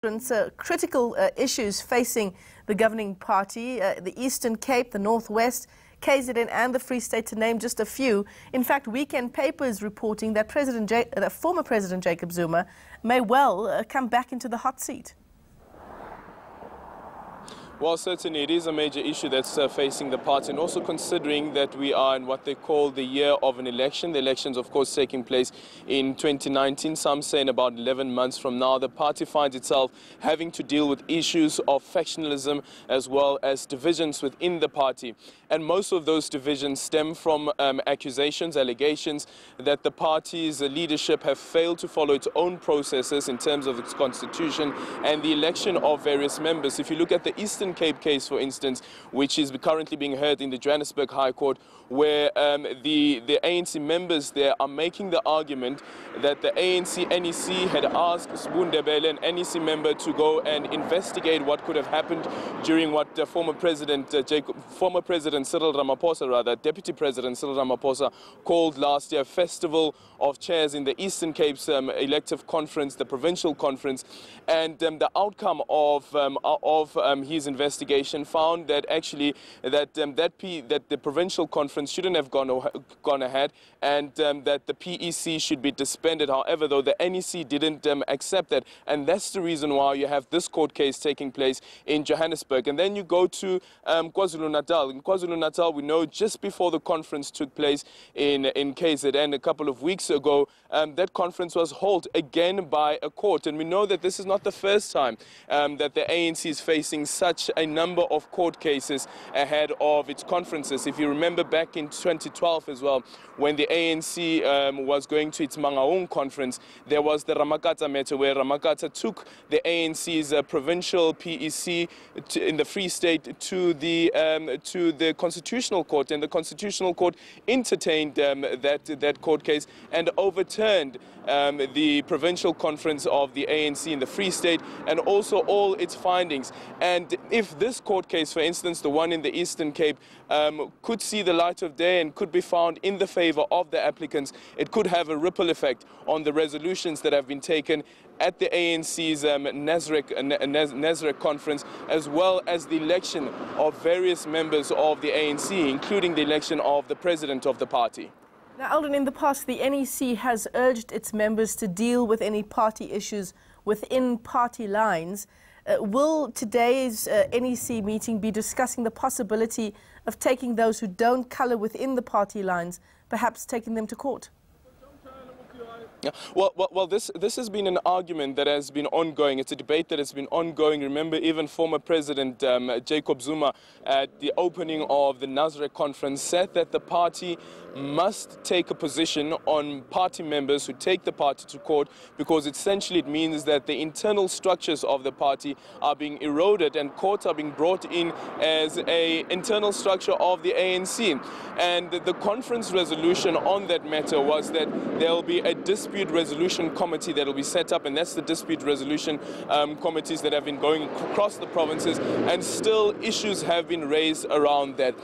Critical issues facing the governing party, the Eastern Cape, the Northwest, KZN and the Free State, to name just a few. In fact, Weekend Paper is reporting that former President Jacob Zuma may well come back into the hot seat. Well, certainly it is a major issue that's facing the party, and also considering that we are in what they call the year of an election. The elections, of course, taking place in 2019. Some say in about 11 months from now. The party finds itself having to deal with issues of factionalism as well as divisions within the party. And most of those divisions stem from accusations, allegations that the party's leadership have failed to follow its own processes in terms of its constitution and the election of various members. If you look at the Eastern Cape case, for instance, which is currently being heard in the Johannesburg High Court, where the ANC members there are making the argument that the ANC NEC had asked Sibundebele, an NEC member, to go and investigate what could have happened during what former President Cyril Ramaphosa, Deputy President Cyril Ramaphosa, called last year Festival of Chairs in the Eastern Cape's elective conference, the provincial conference, and the outcome of his investigation found that actually that the provincial conference shouldn't have gone ahead, and that the PEC should be disbanded. However, though, the NEC didn't accept that, and that's the reason why you have this court case taking place in Johannesburg. And then you go to KwaZulu-Natal. In KwaZulu-Natal, we know just before the conference took place in KZN a couple of weeks ago, that conference was held again by a court, and we know that this is not the first time that the ANC is facing such a number of court cases ahead of its conferences. If you remember back in 2012 as well, when the ANC was going to its Mangaung conference, there was the Ramakatsa matter where Ramakatsa took the ANC's provincial PEC in the Free State to the Constitutional Court, and the Constitutional Court entertained that court case and overturned the provincial conference of the ANC in the Free State and also all its findings. And if this court case, for instance, the one in the Eastern Cape, could see the light of day and could be found in the favor of the applicants, it could have a ripple effect on the resolutions that have been taken at the ANC's Nasrec conference, as well as the election of various members of the ANC, including the election of the president of the party. Now, Aldrin, in the past, the NEC has urged its members to deal with any party issues within party lines. Will today's NEC meeting be discussing the possibility of taking those who don't colour within the party lines, perhaps taking them to court? Yeah. Well, this has been an argument that has been ongoing. It's a debate that has been ongoing. Remember, even former President Jacob Zuma, at the opening of the Nasrec conference, said that the party must take a position on party members who take the party to court, because essentially it means that the internal structures of the party are being eroded and courts are being brought in as an internal structure of the ANC. And the conference resolution on that matter was that there will be a dispute resolution committee that will be set up, and that's the dispute resolution committees that have been going across the provinces, and still issues have been raised around that.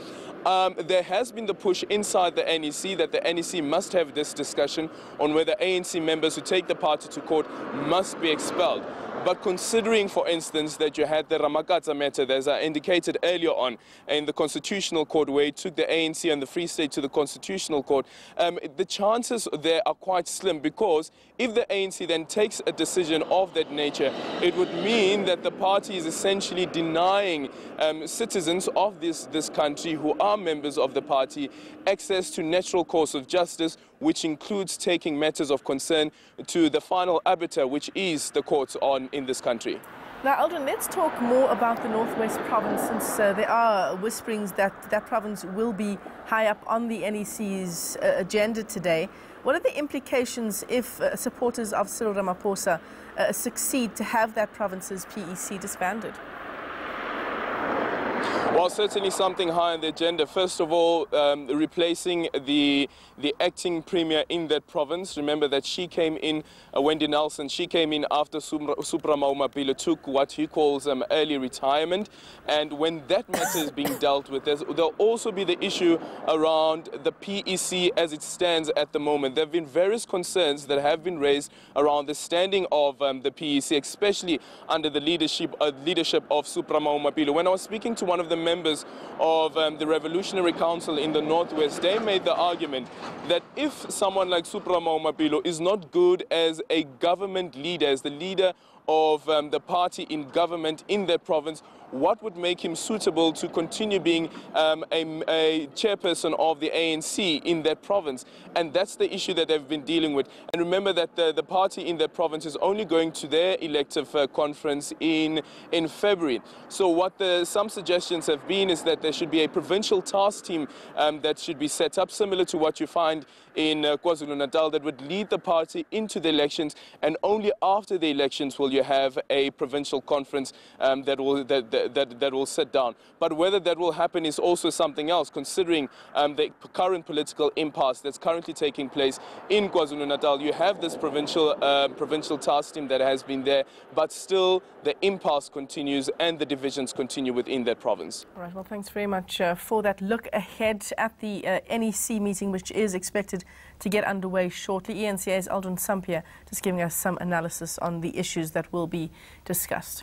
There has been the push inside the NEC that the NEC must have this discussion on whether ANC members who take the party to court must be expelled. But considering, for instance, that you had the Ramakatsa matter, as I indicated earlier on, in the Constitutional Court, where it took the ANC and the Free State to the Constitutional Court, the chances there are quite slim, because if the ANC then takes a decision of that nature, it would mean that the party is essentially denying citizens of this country who are members of the party access to natural course of justice, which includes taking matters of concern to the final arbiter, which is the courts in this country. Now, Aldrin, let's talk more about the Northwest province, since there are whisperings that that province will be high up on the NEC's agenda today. What are the implications if supporters of Cyril Ramaphosa succeed to have that province's PEC disbanded? Well, certainly something high on the agenda. First of all, replacing the acting premier in that province. Remember that she came in, Wendy Nelson, she came in after Mahumapelo took what he calls early retirement. And when that matter is being dealt with, there'll also be the issue around the PEC as it stands at the moment. There have been various concerns that have been raised around the standing of the PEC, especially under the leadership of Mahumapelo. When I was speaking to one of the members of the Revolutionary Council in the Northwest, they made the argument that if someone like Mahumapelo is not good as a government leader, as the leader of the party in government in their province, what would make him suitable to continue being a chairperson of the ANC in that province? And that's the issue that they've been dealing with. And remember that the party in that province is only going to their elective conference in February. So what some suggestions have been is that there should be a provincial task team that should be set up, similar to what you find in KwaZulu-Natal, that would lead the party into the elections, and only after the elections will you have a provincial conference that will sit down. But whether that will happen is also something else, considering the current political impasse that's currently taking place in KwaZulu-Natal. You have this provincial task team that has been there, but still the impasse continues and the divisions continue within that province. All right, well, thanks very much for that look ahead at the NEC meeting, which is expected to get underway shortly. eNCA's Aldrin Sampear just giving us some analysis on the issues that will be discussed.